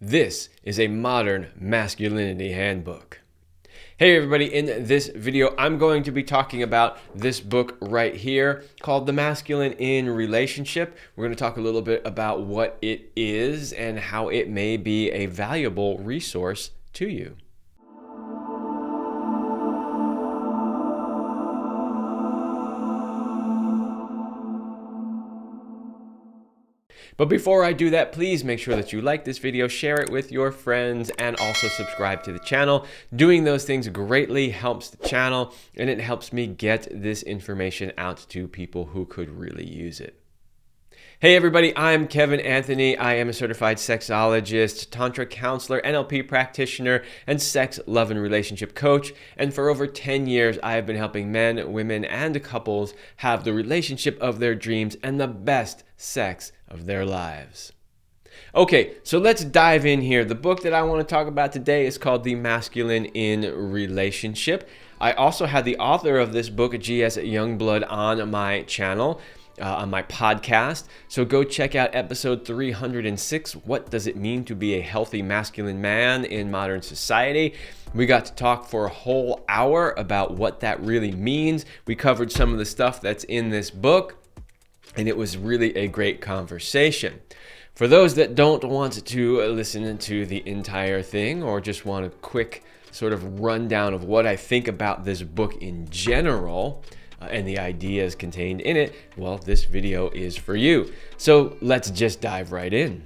This is a modern masculinity handbook. Hey everybody, in this video I'm going to be talking about this book right here called The Masculine in Relationship. We're going to talk a little bit about what it is and how it may be a valuable resource to you. But before I do that, please make sure that you like this video, share it with your friends, and also subscribe to the channel. Doing those things greatly helps the channel, and it helps me get this information out to people who could really use it. Hey everybody, I'm Kevin Anthony. I am a certified sexologist, Tantra Counselor, NLP Practitioner, and sex, love, and relationship coach. And for over 10 years, I have been helping men, women, and couples have the relationship of their dreams and the best sex of their lives. Okay, so let's dive in here. The book that I want to talk about today is called The Masculine in Relationship. I also had the author of this book, G.S. Youngblood, on my channel. On my podcast. So go check out episode 306, What Does It Mean to Be a Healthy Masculine Man in Modern Society? We got to talk for a whole hour about what that really means. We covered some of the stuff that's in this book, and it was really a great conversation. For those that don't want to listen to the entire thing or just want a quick sort of rundown of what I think about this book in general, and the ideas contained in it, well, this video is for you. So let's just dive right in.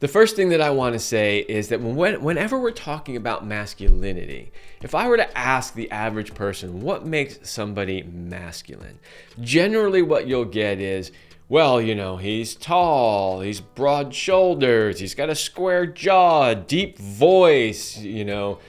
The first thing that I want to say is that whenever we're talking about masculinity, if I were to ask the average person what makes somebody masculine, generally what you'll get is, well, you know, he's tall, he's broad shoulders, he's got a square jaw, deep voice, you know,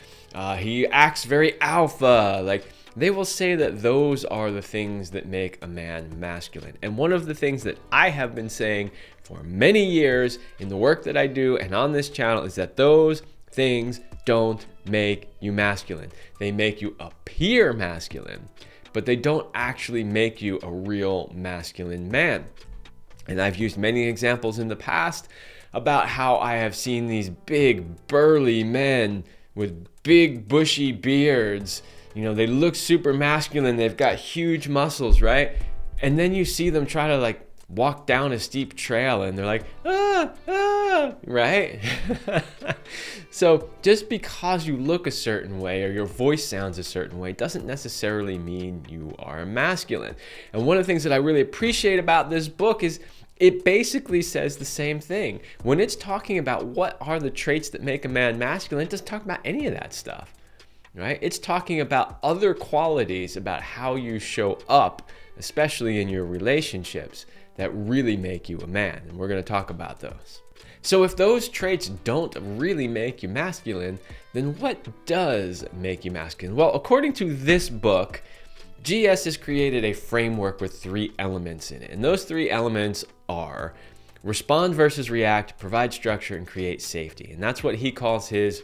he acts very alpha, like, they will say that those are the things that make a man masculine. And one of the things that I have been saying for many years in the work that I do and on this channel is that those things don't make you masculine. They make you appear masculine, but they don't actually make you a real masculine man. And I've used many examples in the past about how I have seen these big, burly men with big, bushy beards. You know, they look super masculine. They've got huge muscles, right? And then you see them try to like walk down a steep trail and they're like, right? So just because you look a certain way or your voice sounds a certain way doesn't necessarily mean you are masculine. And one of the things that I really appreciate about this book is it basically says the same thing. When it's talking about what are the traits that make a man masculine, it doesn't talk about any of that stuff. Right? It's talking about other qualities about how you show up, especially in your relationships, that really make you a man. And we're going to talk about those. So if those traits don't really make you masculine, then what does make you masculine? Well, according to this book, GS has created a framework with 3 elements in it. And those 3 elements are respond versus react, provide structure, and create safety. And that's what he calls his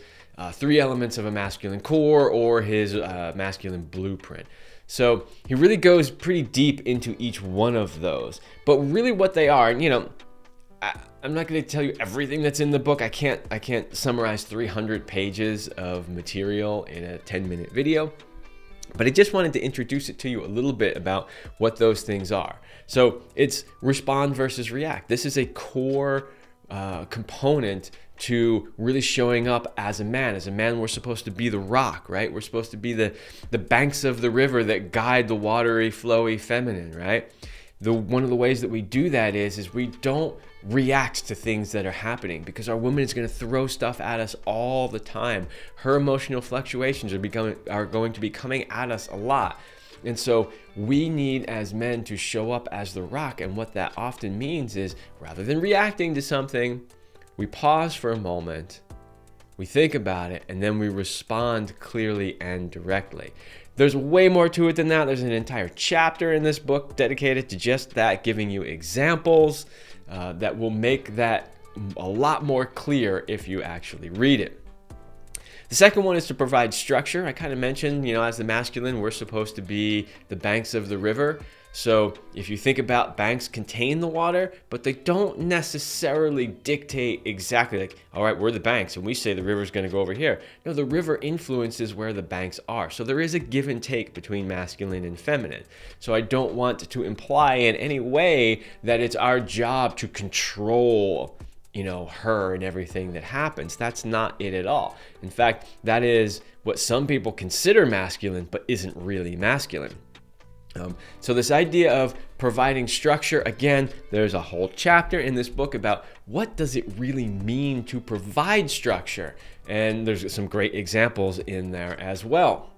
3 elements of a masculine core, or his masculine blueprint. So he really goes pretty deep into each one of those. But really what they are, and you know, I'm not going to tell you everything that's in the book. I can't summarize 300 pages of material in a 10-minute video. But I just wanted to introduce it to you a little bit about what those things are. So it's respond versus react. This is a core component to really showing up as a man. As a man, we're supposed to be the rock, right? We're supposed to be the banks of the river that guide the watery, flowy feminine, right? One of the ways that we do that is we don't react to things that are happening, because our woman is going to throw stuff at us all the time. Her emotional fluctuations are going to be coming at us a lot. And so we need as men to show up as the rock. And what that often means is, rather than reacting to something, we pause for a moment, we think about it, and then we respond clearly and directly. There's way more to it than that. There's an entire chapter in this book dedicated to just that, giving you examples that will make that a lot more clear if you actually read it. The second one is to provide structure. I kind of mentioned, you know, as the masculine, we're supposed to be the banks of the river. So if you think about, banks contain the water, but they don't necessarily dictate exactly like, all right, we're the banks and we say the river's going to go over here. No, the river influences where the banks are. So there is a give and take between masculine and feminine. So I don't want to imply in any way that it's our job to control, her and everything that happens. That's not it at all. In fact, that is what some people consider masculine, but isn't really masculine. So this idea of providing structure, again, there's a whole chapter in this book about what does it really mean to provide structure. And there's some great examples in there as well.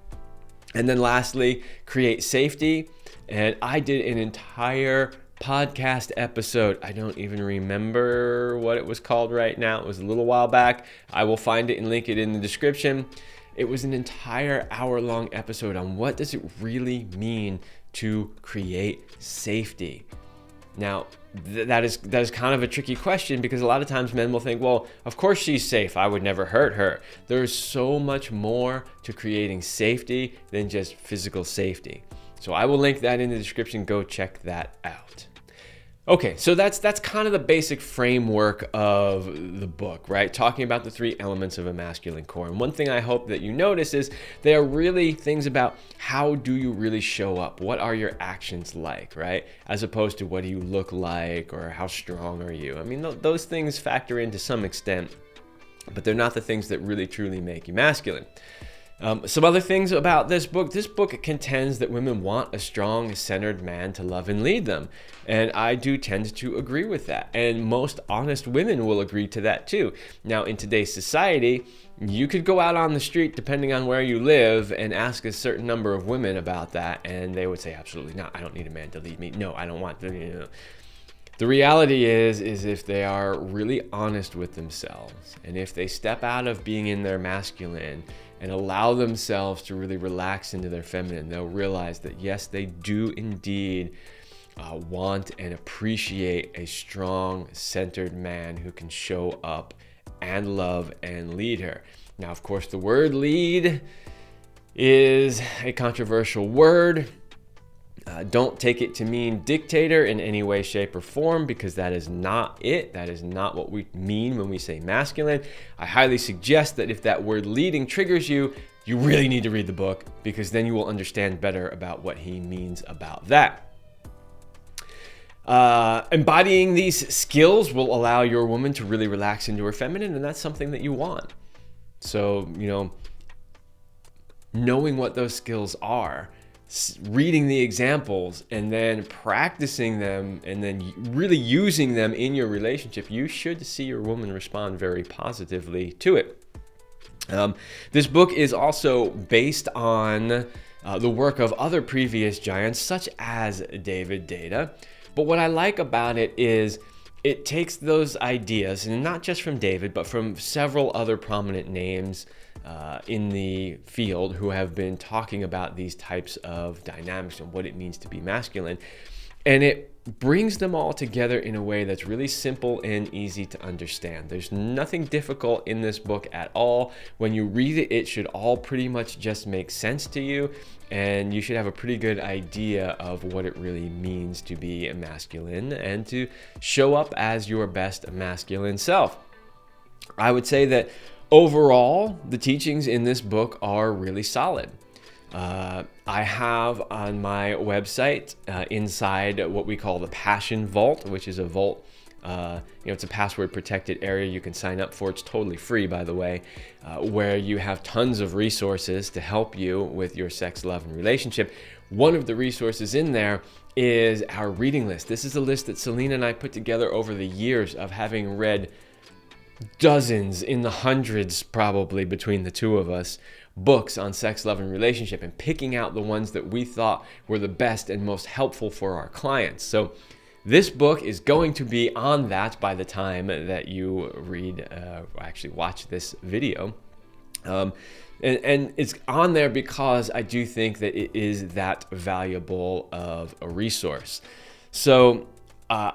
And then lastly, create safety. And I did an entire podcast episode. I don't even remember what it was called right now. It was a little while back. I will find it and link it in the description. It was an entire hour-long episode on what does it really mean to create safety. Now, that is kind of a tricky question, because a lot of times men will think, well, of course she's safe. I would never hurt her. There's so much more to creating safety than just physical safety. So I will link that in the description. Go check that out. Okay, so that's kind of the basic framework of the book, right? Talking about the 3 elements of a masculine core. And one thing I hope that you notice is they are really things about how do you really show up? What are your actions like, right? As opposed to what do you look like or how strong are you? I mean, those things factor in to some extent, but they're not the things that really truly make you masculine. Some other things about this book contends that women want a strong, centered man to love and lead them. And I do tend to agree with that. And most honest women will agree to that too. Now, in today's society, you could go out on the street, depending on where you live, and ask a certain number of women about that. And they would say, absolutely not. I don't need a man to lead me. No, I don't want to. The reality is if they are really honest with themselves, and if they step out of being in their masculine and allow themselves to really relax into their feminine, they'll realize that yes, they do indeed want and appreciate a strong, centered man who can show up and love and lead her. Now, of course, the word lead is a controversial word. Don't take it to mean dictator in any way, shape, or form, because that is not it. That is not what we mean when we say masculine. I highly suggest that if that word leading triggers you, you really need to read the book, because then you will understand better about what he means about that. Embodying these skills will allow your woman to really relax into her feminine, and that's something that you want. So, knowing what those skills are, reading the examples, and then practicing them, and then really using them in your relationship, you should see your woman respond very positively to it. This book is also based on the work of other previous giants, such as David Deida. But what I like about it is it takes those ideas, and not just from David, but from several other prominent names in the field who have been talking about these types of dynamics and what it means to be masculine. And it brings them all together in a way that's really simple and easy to understand. There's nothing difficult in this book at all. When you read it, it should all pretty much just make sense to you, and you should have a pretty good idea of what it really means to be a masculine and to show up as your best masculine self. I would say that overall, the teachings in this book are really solid. I have on my website inside what we call the Passion Vault, which is a vault. It's a password protected area you can sign up for. It's totally free, by the way, where you have tons of resources to help you with your sex, love, and relationship. One of the resources in there is our reading list. This is a list that Selena and I put together over the years of having read dozens, in the hundreds probably between the two of us, books on sex, love, and relationship, and picking out the ones that we thought were the best and most helpful for our clients. So this book is going to be on that by the time that you watch this video. And it's on there because I do think that it is that valuable of a resource. So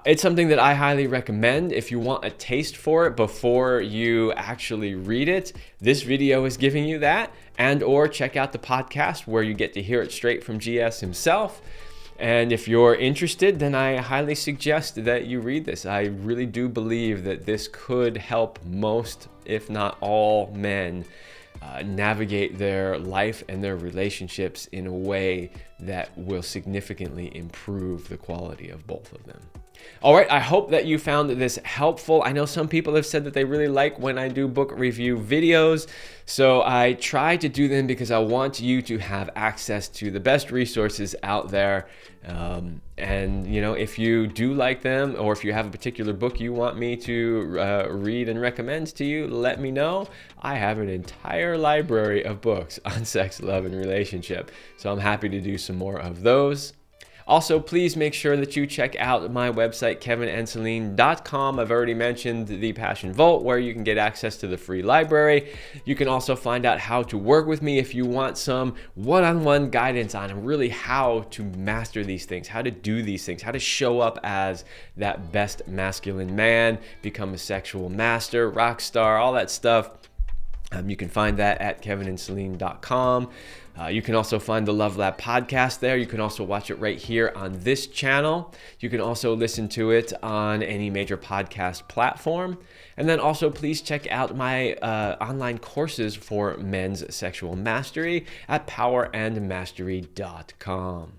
it's something that I highly recommend if you want a taste for it before you actually read it. This video is giving you that, and or check out the podcast where you get to hear it straight from GS himself. And if you're interested, then I highly suggest that you read this. I really do believe that this could help most, if not all, men navigate their life and their relationships in a way that will significantly improve the quality of both of them. All right, I hope that you found this helpful. I know some people have said that they really like when I do book review videos, so I try to do them because I want you to have access to the best resources out there. And if you do like them, or if you have a particular book you want me to read and recommend to you, let me know. I have an entire library of books on sex, love, and relationship, so I'm happy to do some more of those. Also, please make sure that you check out my website, kevinandceline.com. I've already mentioned the Passion Vault, where you can get access to the free library. You can also find out how to work with me if you want some one-on-one guidance on really how to master these things, how to do these things, how to show up as that best masculine man, become a sexual master, rock star, all that stuff. You can find that at kevinandceline.com. You can also find the Love Lab podcast there. You can also watch it right here on this channel. You can also listen to it on any major podcast platform. And then also please check out my online courses for men's sexual mastery at powerandmastery.com.